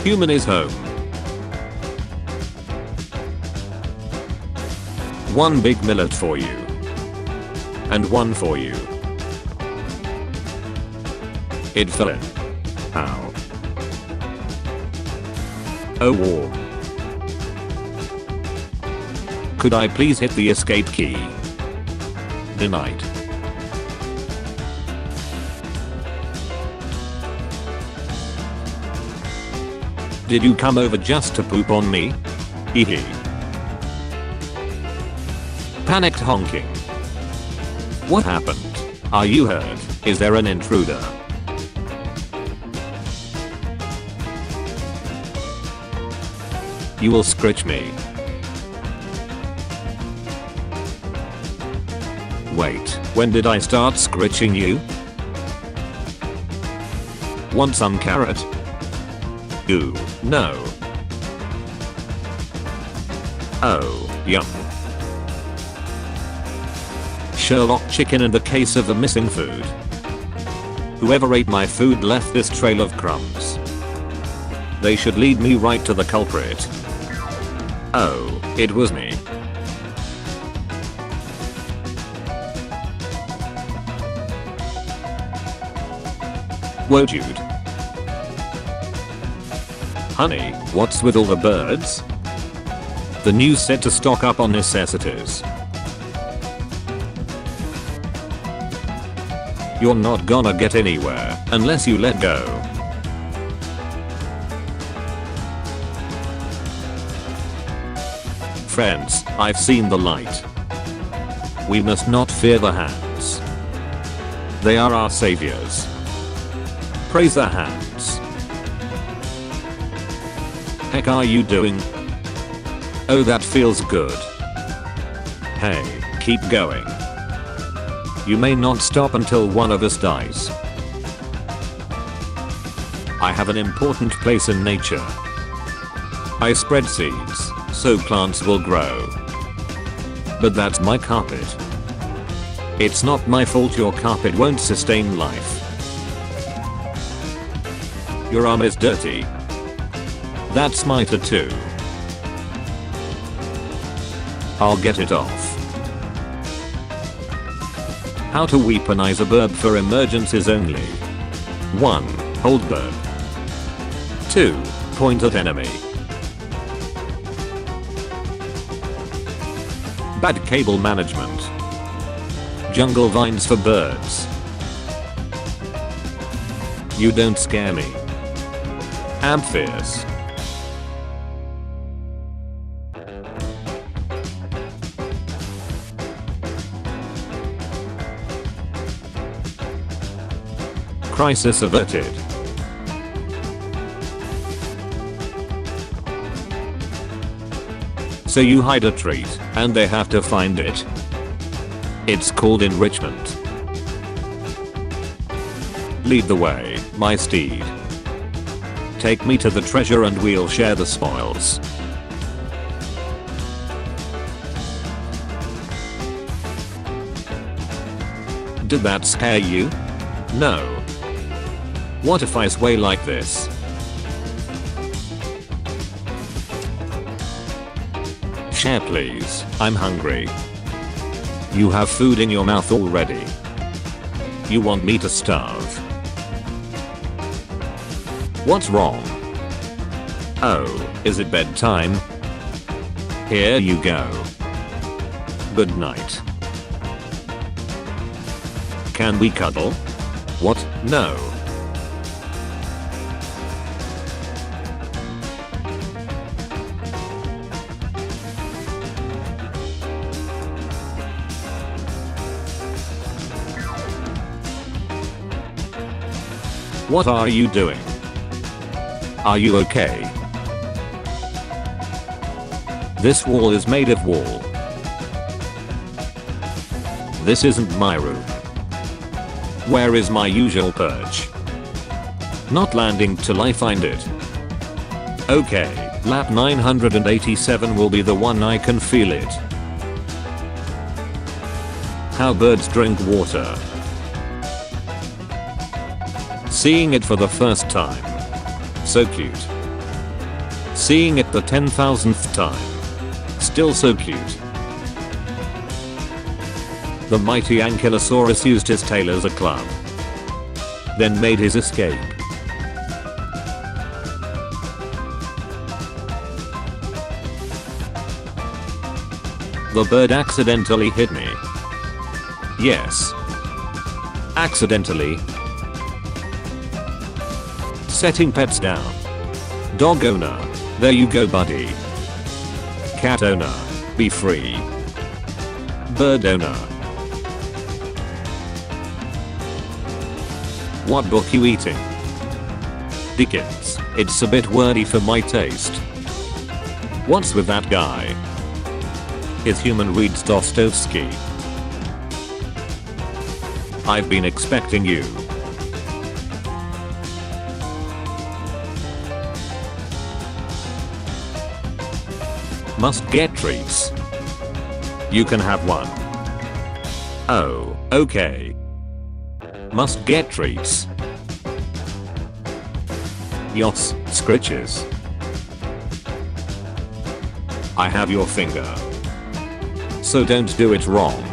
Human is home. One big millet for you. And one for you. It fell in. Ow. Oh, warm. Could I please hit the escape key? Denied. Did you come over just to poop on me? Hee hee. Panicked honking. What happened? Are you hurt? Is there an intruder? You will scritch me. Wait, when did I start scritching you? Want some carrot? Ooh, no. Oh, yum. Sherlock chicken in the case of the missing food. Whoever ate my food left this trail of crumbs. They should lead me right to the culprit. Oh, it was me. Whoa, Jude. Honey, what's with all the birds? The news said to stock up on necessities. You're not gonna get anywhere unless you let go. Friends, I've seen the light. We must not fear the hands. They are our saviors. Praise the hands. Heck are you doing? Oh, that feels good. Hey, keep going. You may not stop until one of us dies. I have an important place in nature. I spread seeds, so plants will grow. But that's my carpet. It's not my fault your carpet won't sustain life. Your arm is dirty. That's my tattoo. I'll get it off. How to weaponize a burb for emergencies only. 1. Hold burb. 2. Point at enemy. Bad cable management. Jungle vines for birds. You don't scare me. I'm fierce. Crisis averted. So you hide a treat, and they have to find it. It's called enrichment. Lead the way, my steed. Take me to the treasure and we'll share the spoils. Did that scare you? No. What if I sway like this? Share please, I'm hungry. You have food in your mouth already. You want me to starve? What's wrong? Oh, is it bedtime? Here you go. Good night. Can we cuddle? What? No. What are you doing? Are you okay? This wall is made of wool. This isn't my room. Where is my usual perch? Not landing till I find it. Okay, lap 987 will be the one I can feel it. How birds drink water. Seeing it for the first time. So cute. Seeing it the 10,000th time. Still so cute. The mighty Ankylosaurus used his tail as a club. Then made his escape. The bird accidentally hit me. Yes. Accidentally. Setting pets down. Dog owner, there you go buddy. Cat owner, be free. Bird owner. What book you eating? Dickens, it's a bit wordy for my taste. What's with that guy? His human reads Dostoevsky. I've been expecting you. Must get treats. You can have one. Oh, okay. Must get treats. Yos, scritches. I have your finger. So don't do it wrong.